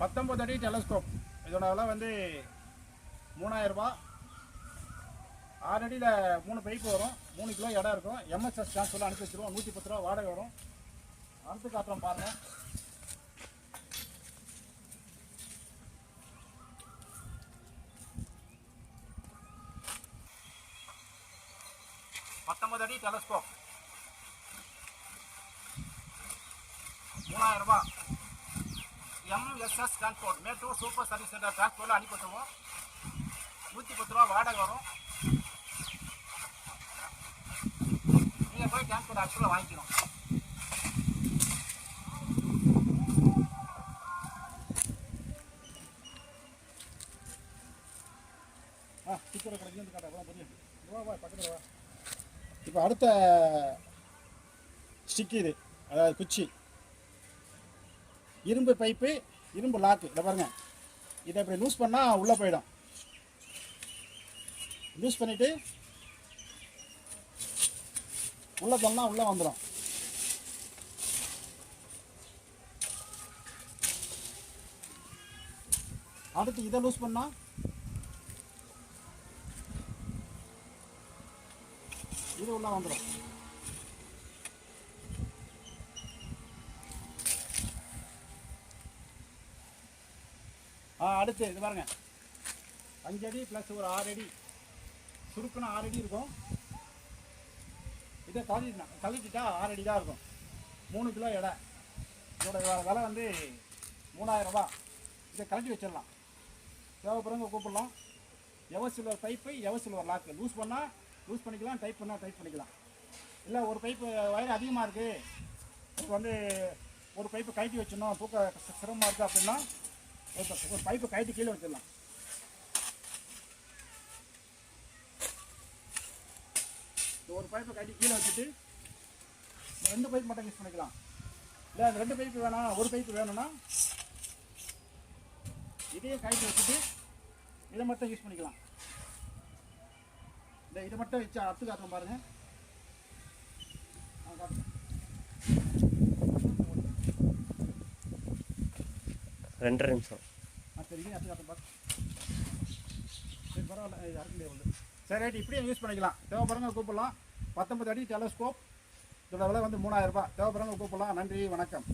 19 அடி டெலஸ்கோப். இதோட விலை வந்து 3000 ரூபாய். 6 அடியில் 3 பைப்பு வரும், 3 கிலோ இடம் இருக்கும். எம்எஸ்எஸ் டிரான்ஸ்ஃபரில் அனுப்பி வச்சுருவோம். 110 ரூபா வாடகை வரும். அடுத்து காட்டுறோம் பாருங்கள். அடி டெலஸ்கோப் 3000 ரூபாய். MSS transport Mettur super service centre டிரான்ஸ்போர்ட்டில் அனுப்பிவிட்டுருவோம். 110 ரூபா வாடகை வரும். நீங்கள் போய் டிரான்ஸ்போர்ட் ஆக்சுவலாக வாங்கிக்கணும். ஸ்டிக்கர் கிடைக்கும் காட்டுறா புரியும். ரூபா பக்கத்தில் வா. இப்போ அடுத்த ஸ்டிக் இது, அதாவது குச்சி, இரும்பு பைப்பு, இரும்பு லாக்கு. இதை பாருங்கள், இதை இப்படி லூஸ் பண்ணால் உள்ளே போயிடும். லூஸ் பண்ணிவிட்டு உள்ளே பண்ணால் உள்ளே வந்துடும். அடுத்து இதை லூஸ் பண்ணால் இது உள்ள வந்துடும். அடுத்து இது பாருங்க, 5 அடி ப்ளஸ் ஒரு 6 அடி, சுருக்குன்னு 6 அடி இருக்கும். இதை கழிச்சிட்டா 6 அடி தான் இருக்கும். 3 கிலோ எடை. இதோட விலை வந்து 3000 ரூபாய். இதை கழட்டி வச்சிடலாம். தேவைப்படுறவங்க கூப்பிடலாம். Eversilver pipe, eversilver lock. Loose பண்ணால் லூஸ் பண்ணிக்கலாம், டைப் பண்ணால் டைப் பண்ணிக்கலாம். இல்லை ஒரு பைப்பு வயர் அதிகமாக இருக்குது, இப்போ வந்து ஒரு பைப்பு கழட்டி வச்சிடணும், தூக்க சிரமமாக இருக்குது அப்படின்னா ஒரு பைப்பு கழட்டி கீழே வச்சிடலாம். ஒரு பைப்பை கழட்டி கீழே வச்சுட்டு 2 பைப் மட்டும் யூஸ் பண்ணிக்கலாம். இல்லை அந்த 2 பைப்பு வேணாம், ஒரு பைப்பு வேணும்னா இதையும் கழட்டி வச்சுட்டு இதை மட்டும் யூஸ் பண்ணிக்கலாம். இந்த இதை மட்டும் வச்சு அடுத்து காட்டுறோம் பாருங்கள். 2 நிமிஷம். சரி அடுத்து காட்டுறோம் பாரு. சரி பரவாயில்ல, இது அடுக்கலையே வந்து. சரி ரைட், இப்படியும் யூஸ் பண்ணிக்கலாம். தேவைப்படுறவங்க கூப்பிடலாம். 19 அடி டெலஸ்கோப். இதோட விலை வந்து 3000 ரூபாய். தேவைப்படுறவங்க கூப்பிடலாம். நன்றி, வணக்கம்.